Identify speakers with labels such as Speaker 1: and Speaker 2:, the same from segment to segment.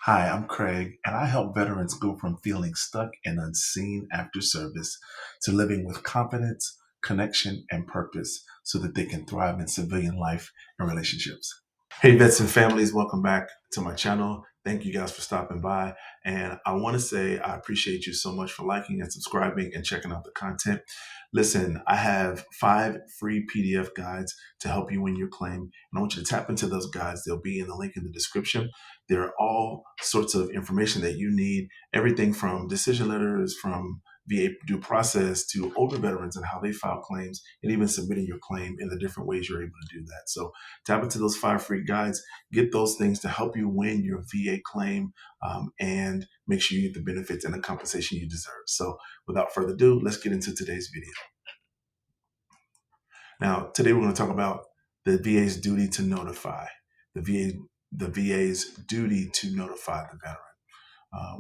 Speaker 1: Hi, I'm Craig, and I help veterans go from feeling stuck and unseen after service to living with confidence, connection, and purpose so that they can thrive in civilian life and relationships. Hey, vets and families, welcome back to my channel. Thank you guys for stopping by. And I want to say I appreciate you so much for liking and subscribing and checking out the content. Listen, I have 5 free PDF guides to help you win your claim. And I want you to tap into those guides. They'll be in the link in the description. There are all sorts of information that you need, everything from decision letters, from VA due process to older veterans and how they file claims, and even submitting your claim in the different ways you're able to do that. So tap into those 5 free guides, get those things to help you win your VA claim, and make sure you get the benefits and the compensation you deserve. So without further ado, let's get into today's video. Now, today we're going to talk about the VA's duty to notify, the VA's duty to notify the veteran.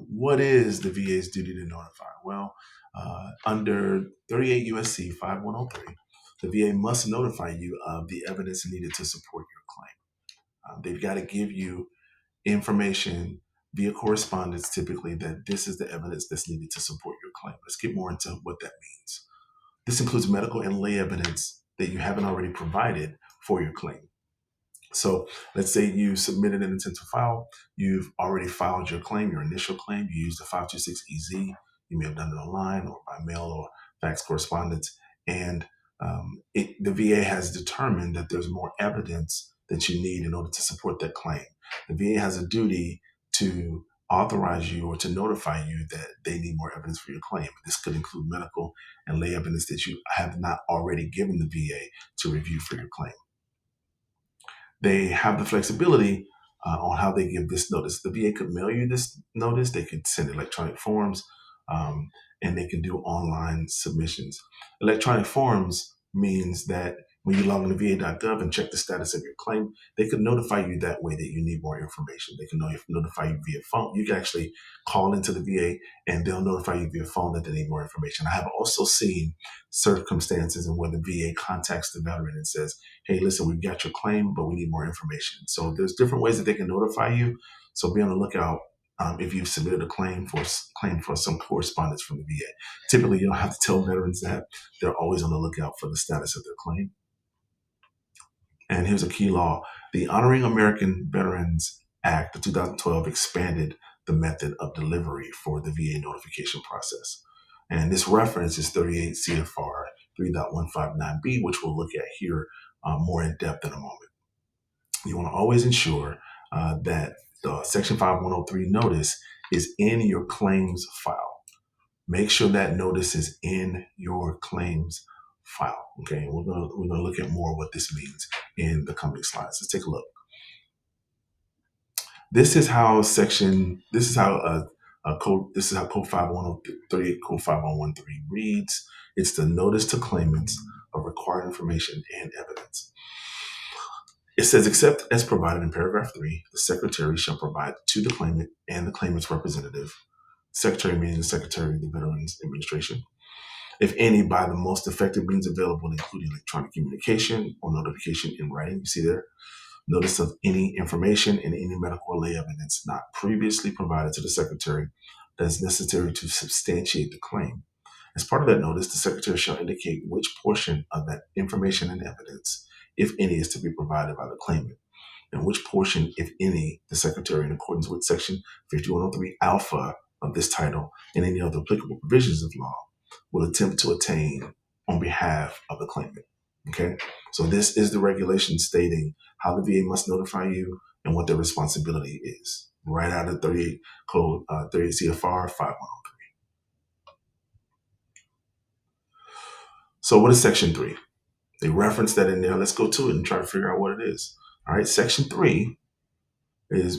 Speaker 1: What is the VA's duty to notify? Well, under 38 USC 5.159, the VA must notify you of the evidence needed to support your claim. They've got to give you information via correspondence, typically, that this is the evidence that's needed to support your claim. Let's get more into what that means. This includes medical and lay evidence that you haven't already provided for your claim. So let's say you submitted an intent to file, you've already filed your claim, your initial claim, you used the 526EZ, you may have done it online or by mail or fax correspondence, and the VA has determined that there's more evidence that you need in order to support that claim. The VA has a duty to authorize you or to notify you that they need more evidence for your claim. This could include medical and lay evidence that you have not already given the VA to review for your claim. They have the flexibility on how they give this notice. The VA could mail you this notice. They could send electronic forms, and they can do online submissions. Electronic forms means that when you log into VA.gov and check the status of your claim, they could notify you that way that you need more information. They can notify you via phone. You can actually call into the VA and they'll notify you via phone that they need more information. I have also seen circumstances in where the VA contacts the veteran and says, hey, listen, we've got your claim, but we need more information. So there's different ways that they can notify you. So be on the lookout if you've submitted a claim for some correspondence from the VA. Typically, you don't have to tell veterans that. They're always on the lookout for the status of their claim. And here's a key law. The Honoring American Veterans Act of 2012 expanded the method of delivery for the VA notification process. And this reference is 38 CFR 3.159B, which we'll look at here more in depth in a moment. You want to always ensure that the Section 5103 notice is in your claims file. Make sure that notice is in your claims file. Okay, we're gonna look at more what this means in the coming slides. Let's take a look. This is how code 5138 code 5113 reads. It's the notice to claimants of required information and evidence. It says, except as provided in paragraph 3, the secretary shall provide to the claimant and the claimant's representative, secretary meaning the Secretary of the Veterans Administration, if any, by the most effective means available, including electronic communication or notification in writing. You see there, notice of any information and any medical or lay evidence not previously provided to the secretary that is necessary to substantiate the claim. As part of that notice, the secretary shall indicate which portion of that information and evidence, if any, is to be provided by the claimant, and which portion, if any, the secretary, in accordance with section 5103 alpha of this title and any other applicable provisions of law, will attempt to attain on behalf of the claimant. Okay, so this is the regulation stating how the VA must notify you and what their responsibility is, right out of 38 CFR 5103. So what is Section 3? They reference that in there. Let's go to it and try to figure out what it is. All right, Section 3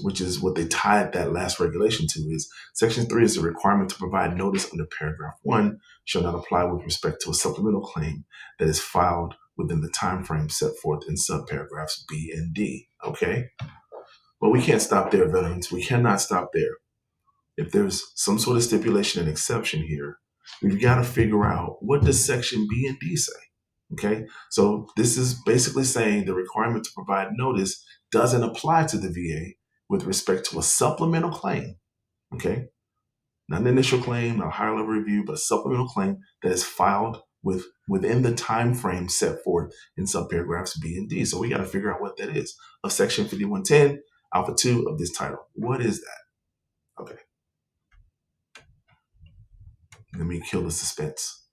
Speaker 1: which is what they tied that last regulation to, is Section 3 is the requirement to provide notice under paragraph 1 shall not apply with respect to a supplemental claim that is filed within the time frame set forth in subparagraphs B and D. Okay? But we can't stop there, veterans. We cannot stop there. If there's some sort of stipulation and exception here, we've got to figure out, what does Section B and D say? Okay, so this is basically saying the requirement to provide notice doesn't apply to the VA with respect to a supplemental claim, okay? Not an initial claim, not a higher level review, but a supplemental claim that is filed within the time frame set forth in subparagraphs B and D. So we got to figure out what that is of Section 5110, Alpha 2 of this title. What is that? Okay. Let me kill the suspense.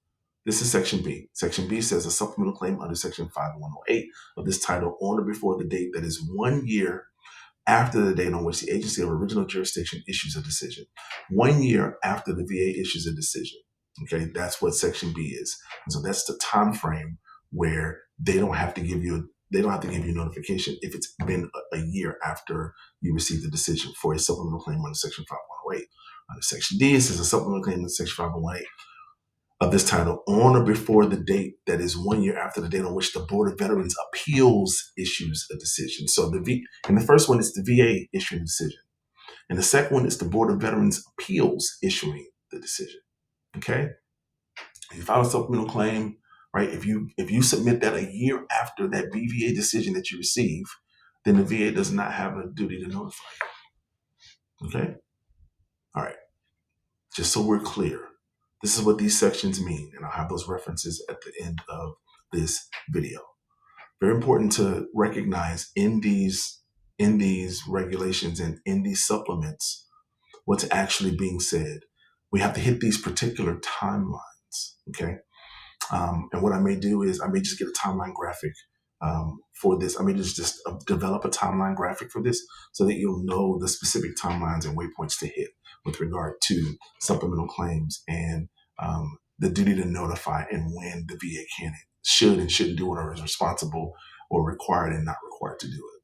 Speaker 1: This is Section B. Section B says a supplemental claim under Section 5108 of this title on or before the date that is 1 year after the date on which the agency of original jurisdiction issues a decision. 1 year after the VA issues a decision. Okay, that's what Section B is. And so that's the time frame where they don't have to give you notification if it's been a year after you receive the decision for a supplemental claim under Section 5108. Under Section D, it says a supplemental claim under Section 5108 of this title on or before the date that is 1 year after the date on which the Board of Veterans Appeals issues a decision. So and the first one is the VA issuing a decision. And the second one is the Board of Veterans Appeals issuing the decision. Okay? If you file a supplemental claim, right, if you submit that a year after that BVA decision that you receive, then the VA does not have a duty to notify you. Okay? All right. Just so we're clear. This is what these sections mean, and I'll have those references at the end of this video. Very important to recognize in these regulations and in these supplements what's actually being said. We have to hit these particular timelines, okay? And what I may do is I may just get a timeline graphic for this. I may just develop a timeline graphic for this so that you'll know the specific timelines and waypoints to hit with regard to supplemental claims and the duty to notify and when the VA should and shouldn't do whatever is responsible or required and not required to do it.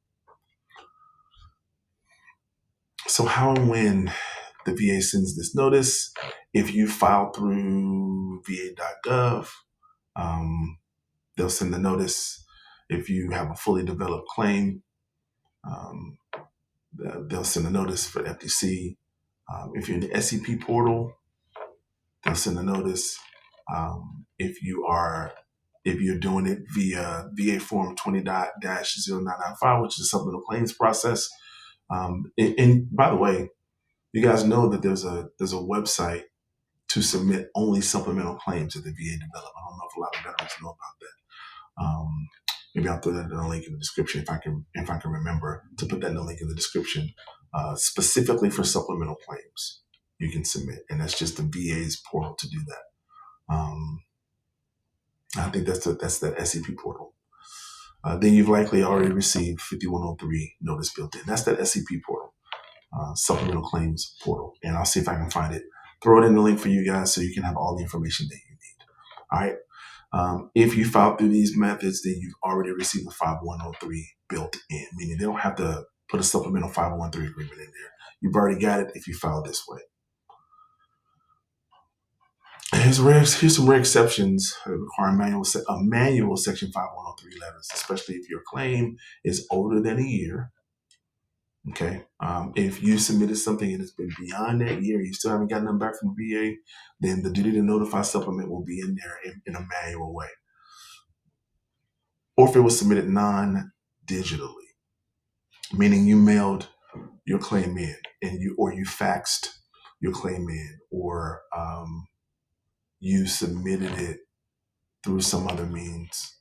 Speaker 1: So how and when the VA sends this notice, if you file through VA.gov, they'll send the notice. If you have a fully developed claim, they'll send a notice for FTC. If you're in the SEP portal, they'll send a notice. If you're doing it via VA Form 20-0995, which is a supplemental claims process. And by the way, you guys know that there's a website to submit only supplemental claims that the VA developed. I don't know if a lot of veterans know about that. Maybe I'll throw that in a link in the description if I can remember to put that in the link in the description. Specifically for supplemental claims, you can submit, and that's just the VA's portal to do that. I think that's that SEP portal. Then you've likely already received 5103 notice built in. That's that SEP portal, supplemental claims portal, and I'll see if I can find it. Throw it in the link for you guys so you can have all the information that you need. All right. If you file through these methods, then you've already received a 5103 built in, meaning they don't have to put a supplemental 5113 agreement in there. You've already got it if you file this way. Here's some rare exceptions that require a manual Section 5103 letters, especially if your claim is older than a year. Okay. If you submitted something and it's been beyond that year, you still haven't gotten them back from VA, then the duty to notify supplement will be in there in a manual way. Or if it was submitted non-digitally, meaning you mailed your claim in and you faxed your claim in, or you submitted it through some other means.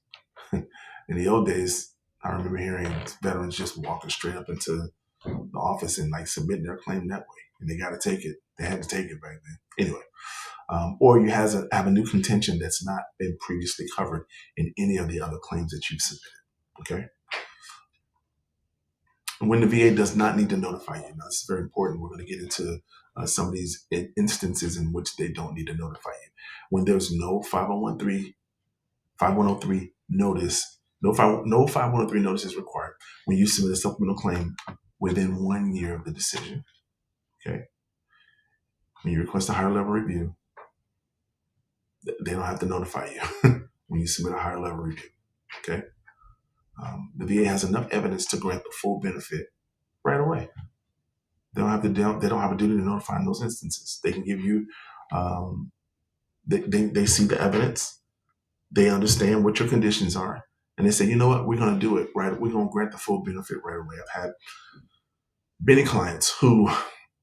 Speaker 1: In the old days, I remember hearing veterans just walking straight up into the office and like submitting their claim that way, and they got to take it. They had to take it back then. Anyway, or you have a new contention that's not been previously covered in any of the other claims that you've submitted. Okay. And when the VA does not need to notify you, now this is very important. We're going to get into some of these instances in which they don't need to notify you. When there's no 5103 notice, no 5103 notice is required when you submit a supplemental claim within 1 year of the decision. Okay. When you request a higher level review, they don't have to notify you when you submit a higher level review. Okay. The VA has enough evidence to grant the full benefit right away. They don't have a duty to notify in those instances. They can give you, they see the evidence, they understand what your conditions are, and they say, you know what, we're going to do it right. We're going to grant the full benefit right away. Many clients who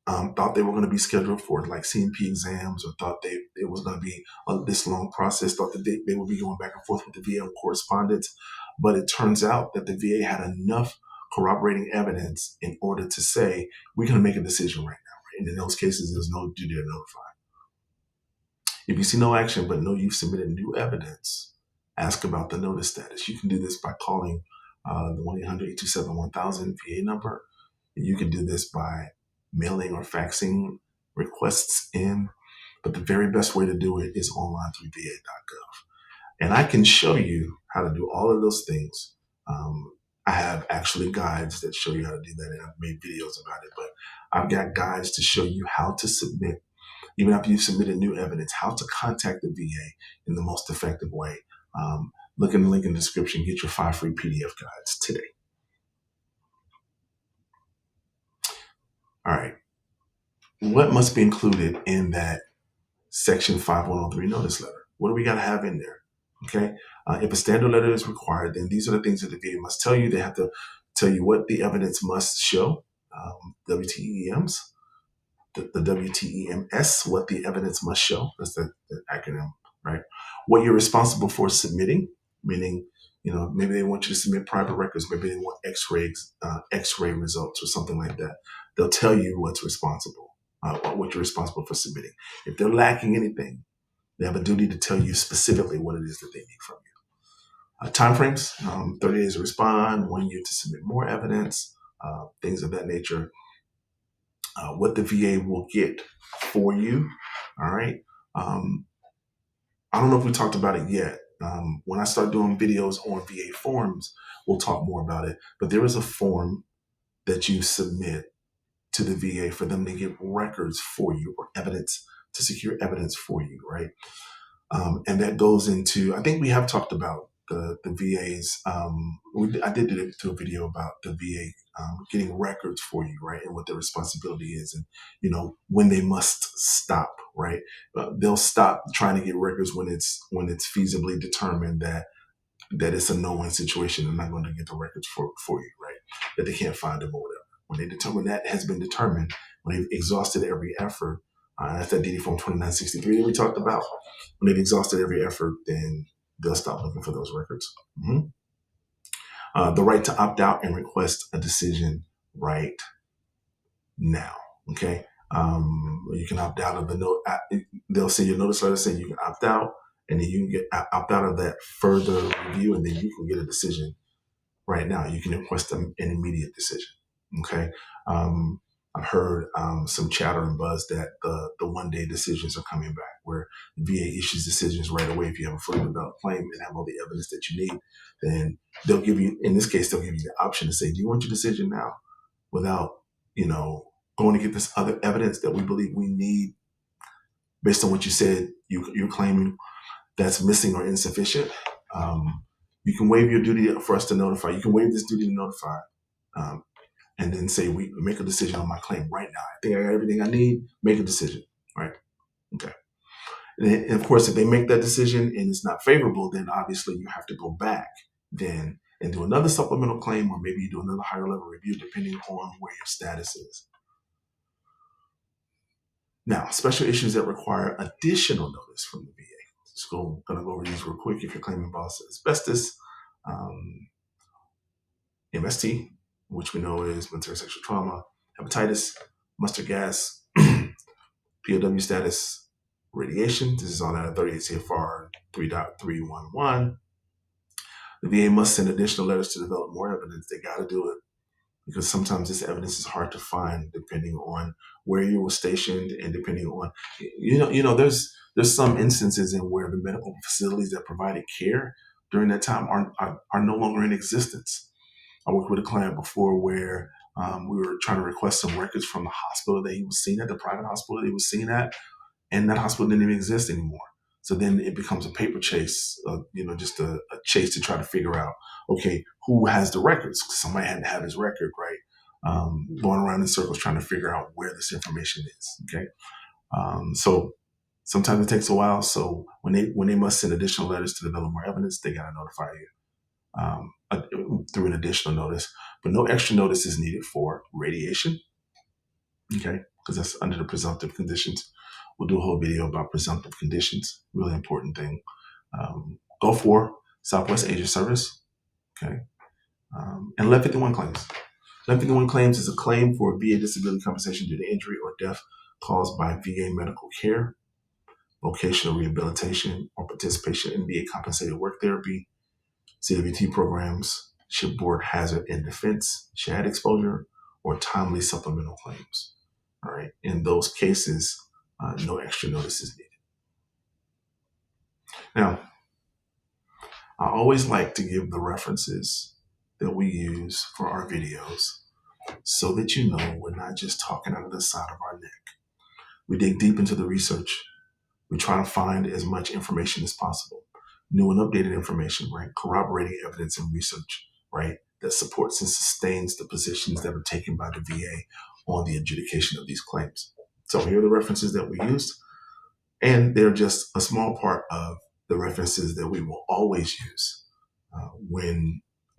Speaker 1: thought they were going to be scheduled for like CNP exams, or thought it was going to be this long process, thought that they would be going back and forth with the VA on correspondence. But it turns out that the VA had enough corroborating evidence in order to say, we're going to make a decision right now. Right? And in those cases, there's no duty to notify. If you see no action but know you've submitted new evidence, ask about the notice status. You can do this by calling the 1-800-827-1000 VA number. You can do this by mailing or faxing requests in, but the very best way to do it is online through VA.gov. And I can show you how to do all of those things. I have actually guides that show you how to do that, and I've made videos about it, but I've got guides to show you how to submit, even after you've submitted new evidence, how to contact the VA in the most effective way. Look in the link in the description, get your 5 free PDF guides today. All right. What must be included in that Section 5103 notice letter? What do we got to have in there? Okay. If a standard letter is required, then these are the things that the VA must tell you. They have to tell you what the evidence must show, WTEMs, the WTEMS, what the evidence must show. That's the acronym, right? What you're responsible for submitting, meaning, maybe they want you to submit private records, maybe they want X-ray results or something like that. They'll tell you what you're responsible for submitting. If they're lacking anything, they have a duty to tell you specifically what it is that they need from you. Timeframes, 30 days to respond, 1 year to submit more evidence, things of that nature. What the VA will get for you. All right. I don't know if we talked about it yet. When I start doing videos on VA forms, we'll talk more about it. But there is a form that you submit to the VA for them to get records for you, or evidence, to secure evidence for you, right? And that goes into, I think we have talked about the VA's, I did do a video about the VA getting records for you, right? And what their responsibility is, and, when they must stop, right? They'll stop trying to get records when it's feasibly determined that it's a no-win situation. They're not going to get the records for you, right? That they can't find them or whatever. When they determine that has been determined, when they've exhausted every effort, that's that DD Form 2963 that we talked about. When they've exhausted every effort, then they'll stop looking for those records. The right to opt out and request a decision right now. Okay. You can opt out of the note. They'll send you a notice letter saying you can opt out, and then you can get opt out of that further review, and then you can get a decision right now. You can request an immediate decision. Okay. I've heard some chatter and buzz that the 1-day decisions are coming back, where the VA issues decisions right away. If you have a fully developed claim and have all the evidence that you need, then they'll give you, in this case, they'll give you the option to say, do you want your decision now, without, going to get this other evidence that we believe we need based on what you said you're claiming that's missing or insufficient. You can waive your duty for us to notify. You can waive this duty to notify. And then say, we make a decision on my claim right now. I think I got everything I need. Make a decision, right? Okay. And of course, if they make that decision and it's not favorable, then obviously you have to go back then and do another supplemental claim, or maybe you do another higher level review, depending on where your status is. Now, special issues that require additional notice from the VA. Just going to go over these real quick. If your claim involves asbestos, MST, which we know is military sexual trauma, hepatitis, mustard gas, POW status, radiation. This is all out of 38 CFR 3.159. The VA must send additional letters to develop more evidence. They got to do it, because sometimes this evidence is hard to find depending on where you were stationed, and depending on, there's some instances in where the medical facilities that provided care during that time are no longer in existence. I worked with a client before where we were trying to request some records from the hospital that he was seen at, the private hospital that he was seen at, and that hospital didn't even exist anymore. So then it becomes a paper chase, just a chase to try to figure out, okay, who has the records? Somebody had to have his record, right? Going around in circles trying to figure out where this information is, okay? So sometimes it takes a while. So when they must send additional letters to develop more evidence, they got to notify you. through an additional notice, but no extra notice is needed for radiation. Okay, because that's under the presumptive conditions. We'll do a whole video about presumptive conditions. Really important thing. Go for Southwest Asia Service. Okay, and 1151 claims. 1151 claims is a claim for VA disability compensation due to injury or death caused by VA medical care, vocational rehabilitation, or participation in VA compensated work therapy, CWT programs, shipboard hazard and defense, SHAD exposure, or timely supplemental claims. All right. In those cases, no extra notice is needed. Now, I always like to give the references that we use for our videos so that you know we're not just talking out of the side of our neck. We dig deep into the research. We try to find as much information as possible, new and updated information, right? Corroborating evidence and research, right? That supports and sustains the positions that are taken by the VA on the adjudication of these claims. So here are the references that we used, and they're just a small part of the references that we will always use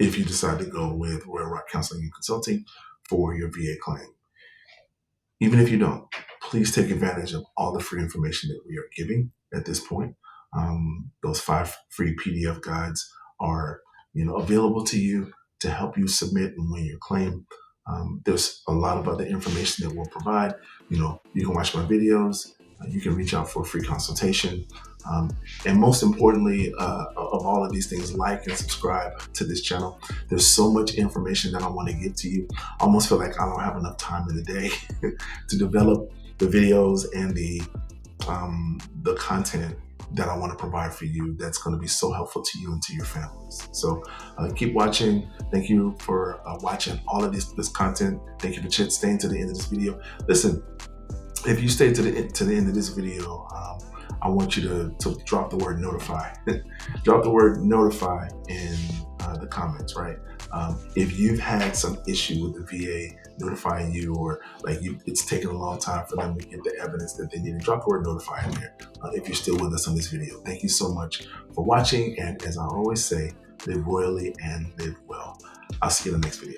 Speaker 1: if you decide to go with Royal Rock Counseling and Consulting for your VA claim. Even if you don't, please take advantage of all the free information that we are giving at this point. Those 5 free PDF guides are, available to you to help you submit and win your claim. There's a lot of other information that we'll provide. You can watch my videos. You can reach out for a free consultation. And most importantly, of all of these things, like and subscribe to this channel. There's so much information that I want to give to you. I almost feel like I don't have enough time in the day to develop the videos and the content that I want to provide for you that's going to be so helpful to you and to your families. So keep watching. Thank you for watching all of this content. Thank you for staying to the end of this video. Listen, if you stay to the end of this video, I want you to drop the word notify. Drop the word notify in the comments, right? If you've had some issue with the VA notifying you, or it's taken a long time for them to get the evidence that they need, drop the word notify in there. If you're still with us on this video, thank you so much for watching. And as I always say, live royally and live well. I'll see you in the next video.